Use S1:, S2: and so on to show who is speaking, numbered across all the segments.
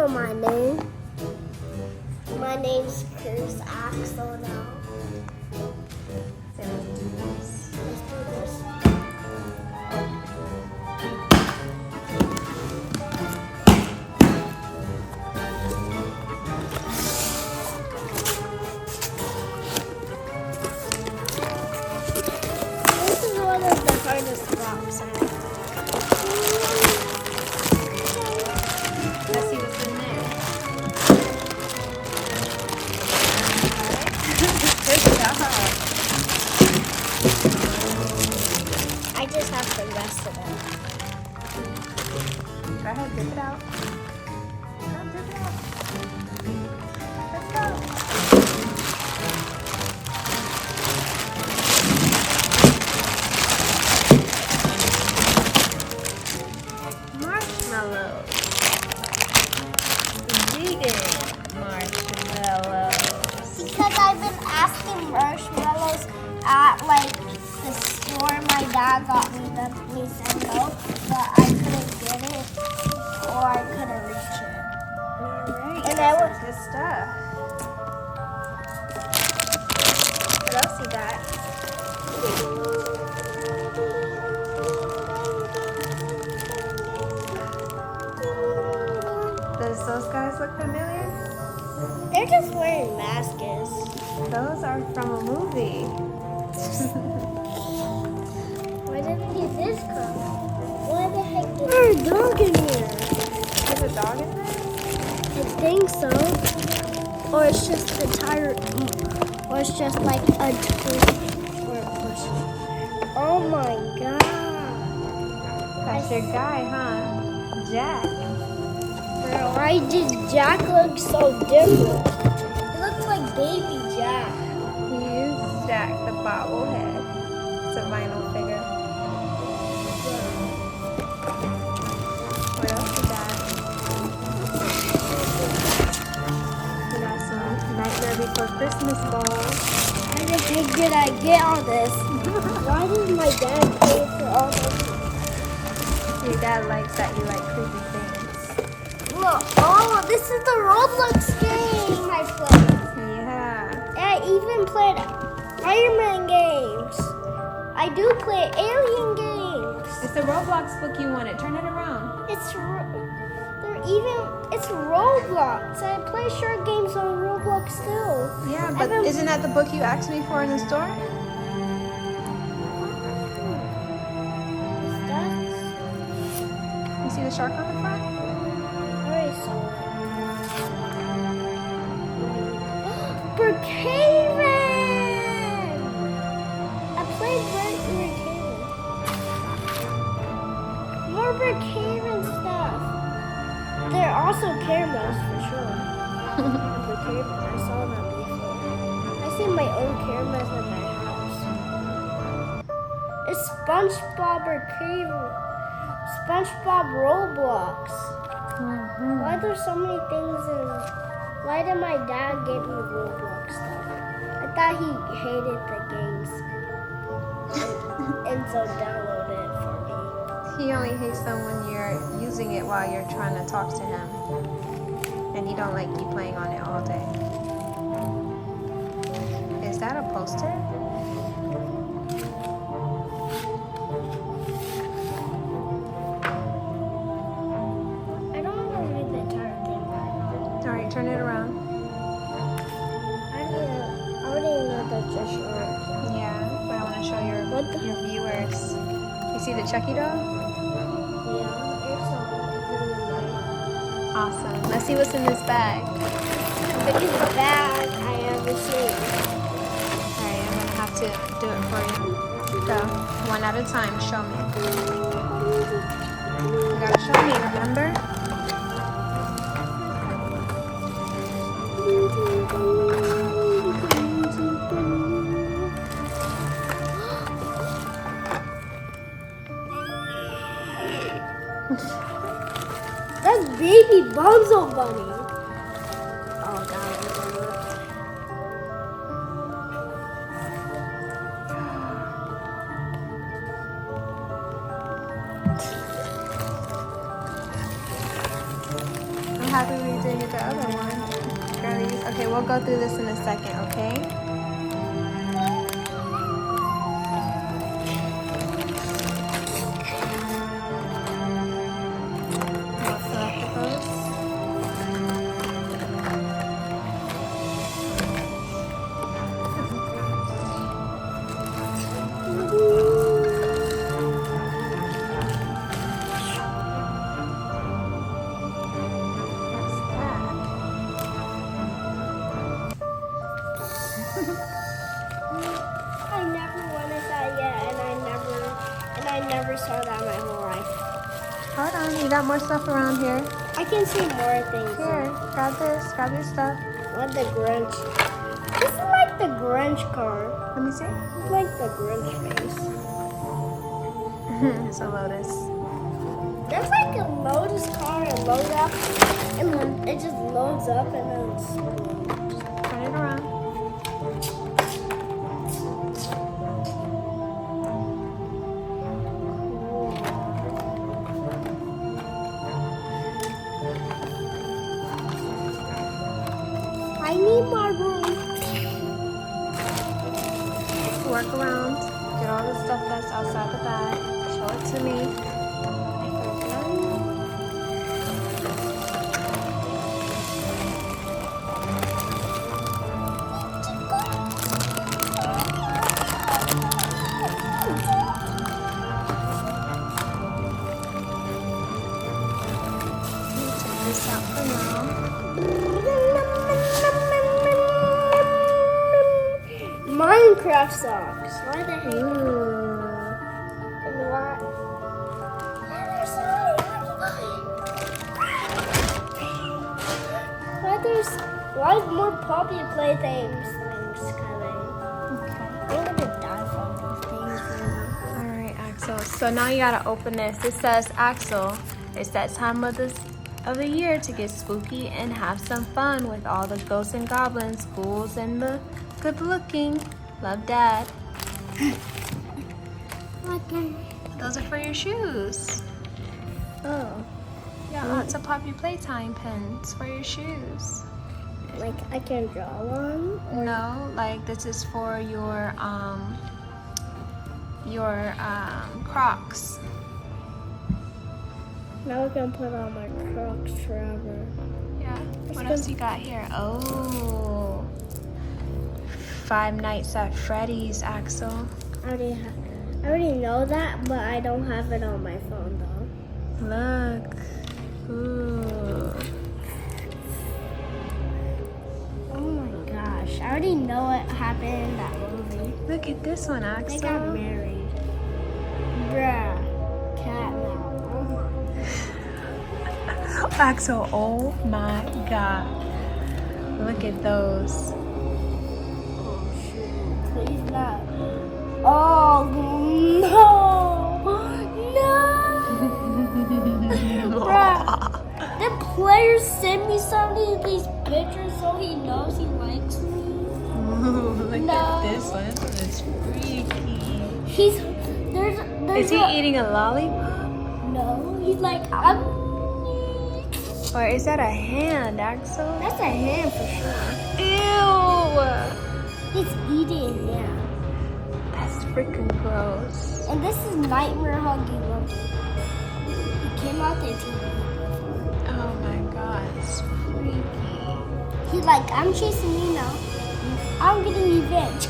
S1: know my name. My name's Chris Axel now. Let's do this. This is one of the hardest blocks.
S2: Let's see what's in there. Good job.
S1: I just have the rest of it.
S2: Go ahead, dip it out. Come, dip it out. Let's go. Marshmallows. Vegan marshmallows.
S1: Because I've been asking marshmallows at like the store my dad got me them. He said no, but I couldn't get it or I couldn't reach it.
S2: Alright,
S1: And I
S2: that's
S1: was
S2: some good stuff. What else you got? Does those guys look familiar?
S1: they're just wearing masks.
S2: Those are from a movie.
S1: Where did this come? Why the heck is there a dog in here?
S2: There's a dog in there?
S1: I think so. Or it's just a tire. Or it's just like a twist or a push. Oh my god.
S2: That's your guy, huh? Jack.
S1: Why did Jack look so different? He looks like baby Jack.
S2: He is Jack the bobblehead. It's a vinyl figure. What else you got? We got some Nightmare Before Christmas balls.
S1: How the heck did I get all this? Why did my dad pay for all this?
S2: Your dad likes that you like creepy things.
S1: Look, oh, this is the Roblox game I played.
S2: Yeah.
S1: I even played Iron Man games. I do play alien games.
S2: It's the Roblox book you wanted. Turn it around.
S1: It's Roblox. I play short games on Roblox too.
S2: Yeah, but isn't that the book you asked me for in the store? You see the shark on the front?
S1: Brookhaven! I played Brookhaven. More Brookhaven stuff. There are also cameras for sure. Brookhaven, I saw them before. I see my own cameras in my house. It's SpongeBob Brookhaven. SpongeBob Roblox. Why are there so many things in? Why did my dad get me Roblox stuff? I thought he hated the games and so downloaded it for
S2: He only hates them when you're using it while you're trying to talk to him. And he don't like you playing on it all day. Is that a poster?
S1: I don't want to read the entire thing right now.
S2: Alright, turn it around.
S1: I already know that's a short.
S2: Yeah, but I want to show your viewers. You see the Chucky doll?
S1: Yeah, it's
S2: Awesome. Let's see what's in this bag.
S1: the biggest bag I ever seen.
S2: Alright, I'm going to have to do it for you. Go. One at a time. Show me. You got to show me, remember?
S1: That's baby Bonzo Bunny. Oh god.
S2: happy we did get the other one. Girlies. Okay, we'll go through this in a second, okay? More collectibles.
S1: I never wanted that yet, and I never saw that my whole life.
S2: Hold on, you got more stuff around here.
S1: I can see more things.
S2: Here, grab this, grab your stuff.
S1: What the Grinch? This is like the Grinch car.
S2: Let me see.
S1: It's like the Grinch face.
S2: It's a Lotus.
S1: There's like a Lotus car and load up, and then it just loads up and then it's
S2: Turn it around.
S1: I need my room.
S2: Work around. Get all the stuff that's outside the bag. Show it to me. Take this out for now.
S1: Minecraft socks. Why the heck?
S2: Ooh.
S1: And what? Why more Poppy playthings coming? I'm gonna die from these things right now.
S2: Alright, Axel. So now you gotta open this. It says, Axel, it's that time of the year to get spooky and have some fun with all the ghosts and goblins, ghouls, and the good looking. Love, Dad.
S1: Okay.
S2: Those are for your shoes.
S1: Oh,
S2: Yeah, lots of Poppy Playtime pens for your shoes.
S1: like I can draw one?
S2: No, like this is for your Crocs.
S1: Now I can put on my Crocs forever.
S2: Yeah. What else you got here? Oh, Five Nights at Freddy's, Axel.
S1: I already know that, but I don't have it on my phone though.
S2: Look. Ooh.
S1: Oh my gosh, I already know what happened in that movie.
S2: Look at this one,
S1: They got
S2: Axel.
S1: married. Bruh. Cat now.
S2: Axel, oh my God. Look at those.
S1: Oh shoot. Please not. Oh no. No. Bruh. The player sent me some of these pictures so he knows he likes me.
S2: Ooh, look
S1: No.
S2: at this one. This one is freaky.
S1: There's
S2: Is he eating a lollipop?
S1: No, he's like,
S2: Or is that a hand, Axel?
S1: that's a hand for sure.
S2: Ew!
S1: He's eating, yeah.
S2: That's freaking gross.
S1: And this is Nightmare Huggy Wuggy. He came out the TV.
S2: Oh my God, it's freaky.
S1: He's like, I'm chasing you now. I'm getting revenge.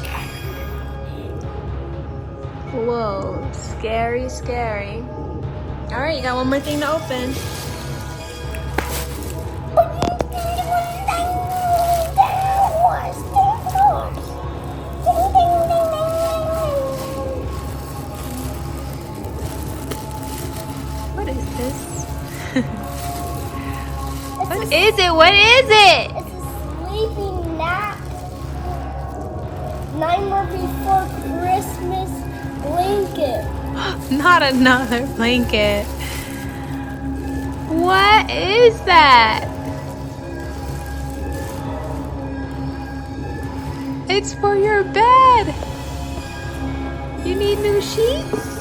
S2: Whoa, scary, scary. All right, you got one more thing to open. What is this? What is it? What is it?
S1: It's a sleeping nap. Nightmare Before Christmas blanket.
S2: Not another blanket. What is that? It's for your bed. You need new sheets?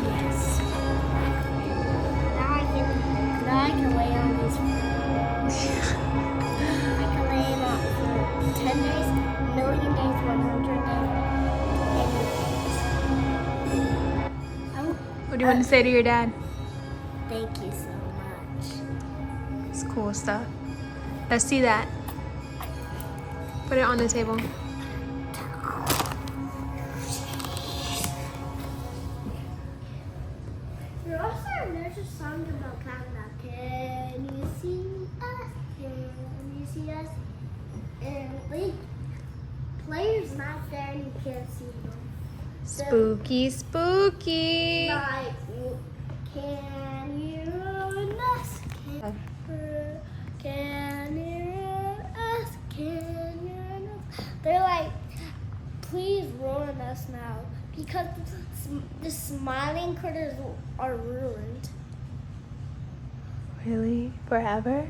S1: Yes. Now I can lay on these.
S2: you want to say to your dad?
S1: Thank you so much.
S2: It's cool stuff. Let's see that. Put it on the table.
S1: There's a song about Canada. Can you see us? Can you see us? And like, players not there and you can't see them.
S2: Spooky, spooky.
S1: Like, can you run us? Can you run us? Can you run us? They're like, please ruin us now because the smiling critters are ruined.
S2: Really? Forever?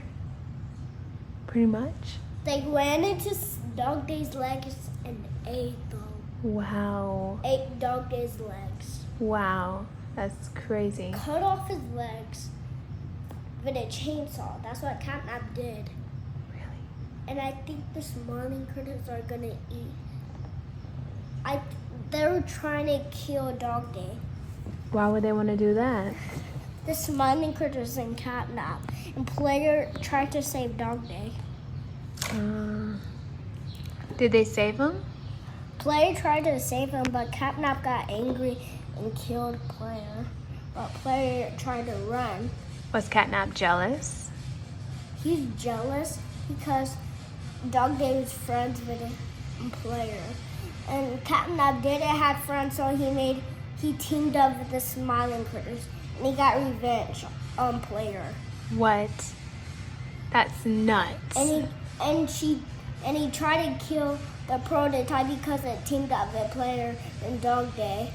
S2: Pretty much?
S1: They ran into Dog Day's legs and ate them.
S2: Wow.
S1: Ate Dog Day's legs.
S2: Wow. That's crazy.
S1: Cut off his legs with a chainsaw. That's what Catnap did.
S2: Really?
S1: And I think the smiling critters are gonna eat. They were trying to kill Dog Day.
S2: Why would they want to do that?
S1: The smiling critters and Catnap. And Player tried to save Dog Day.
S2: Did they save him?
S1: Player tried to save him, but Catnap got angry and killed Player. But Player tried to run.
S2: Was Catnap jealous?
S1: He's jealous because Dog Day was friends with a Player. And Catnap didn't have friends, so he teamed up with the smiling critters. And he got revenge on Player.
S2: What? That's nuts.
S1: And he tried to kill the prototype because it teamed up with Player and Dog Day.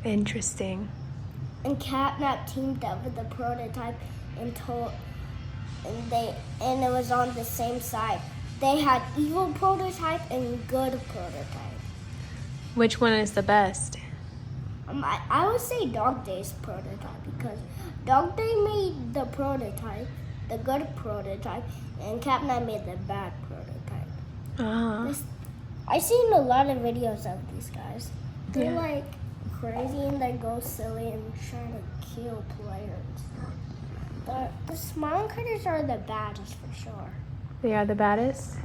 S2: Interesting.
S1: And Catnap teamed up with the prototype and it was on the same side. They had evil prototype and good prototype.
S2: Which one is the best?
S1: I would say Dog Day's prototype because Dog Day made the prototype, the good prototype, and Catnap made the bad prototype. I've seen a lot of videos of these guys. They're like crazy and they go silly and try to kill players. The smiling critters are the baddest for sure.
S2: They are the baddest?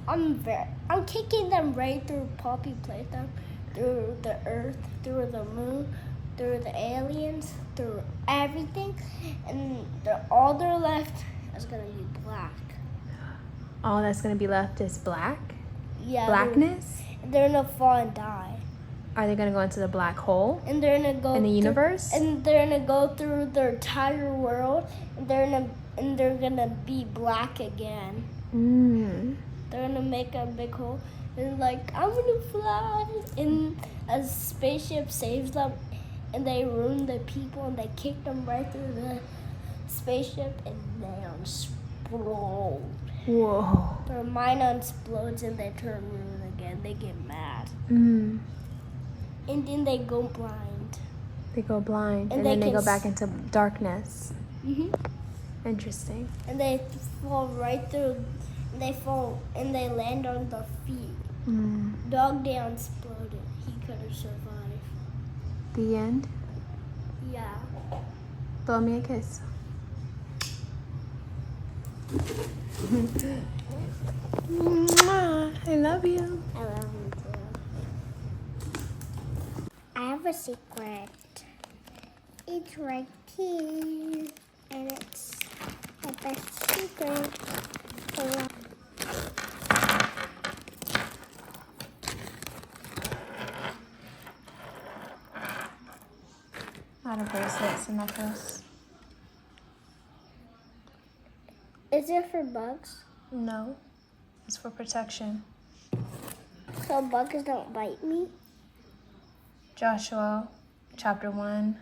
S1: I'm kicking them right through Poppy Playtime, through the earth, through the moon, through the aliens, through everything, and all they're left is gonna be black.
S2: All that's gonna be left is black?
S1: Yeah.
S2: Blackness?
S1: They're gonna fall and die.
S2: Are they gonna go into the black hole?
S1: And they're gonna go
S2: in the universe?
S1: And they're gonna go through their entire world, and they're gonna be black again. They're gonna make a big hole, and like I'm gonna fly, and a spaceship saves them, and they ruin the people, and they kick them right through the spaceship, and they explode.
S2: Whoa.
S1: Their mind explodes, and they turn green again. They get mad. And then they go blind.
S2: They go blind, and
S1: they
S2: then they go back into darkness. Interesting.
S1: And they fall right through. They fall and they land on the feet. Dog Day exploded. He couldn't survive.
S2: The end?
S1: Yeah.
S2: Blow me a kiss. I love you.
S1: I love you too. I have a secret. It's right here. And it's my best secret.
S2: Not a bracelet, it's a necklace.
S1: Is it for bugs?
S2: No, it's for protection.
S1: So bugs don't bite me?
S2: Joshua chapter 1,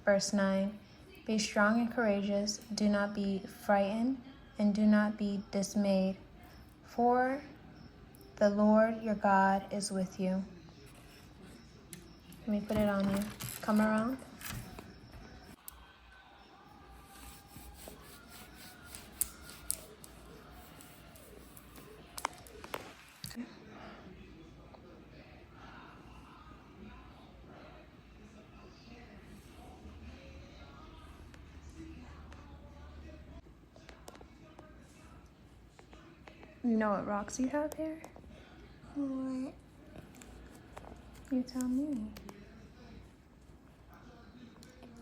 S2: verse 9. Be strong and courageous. Do not be frightened and do not be dismayed. For the Lord your God is with you. Let me put it on you. Come around. You know what rocks you have here?
S1: What?
S2: You tell me.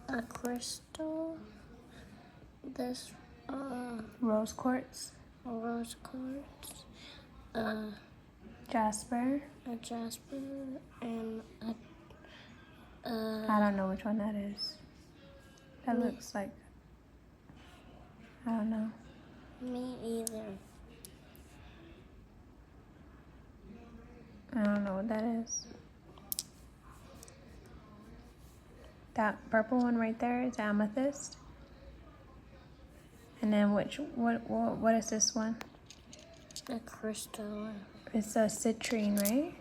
S1: A crystal. This
S2: Rose quartz,
S1: rose quartz.
S2: jasper.
S1: A jasper and
S2: I don't know which one that is. That looks like, I don't know.
S1: me either.
S2: I don't know what that is. That purple one right there is amethyst. And then what is this one?
S1: A crystal.
S2: It's a citrine, right?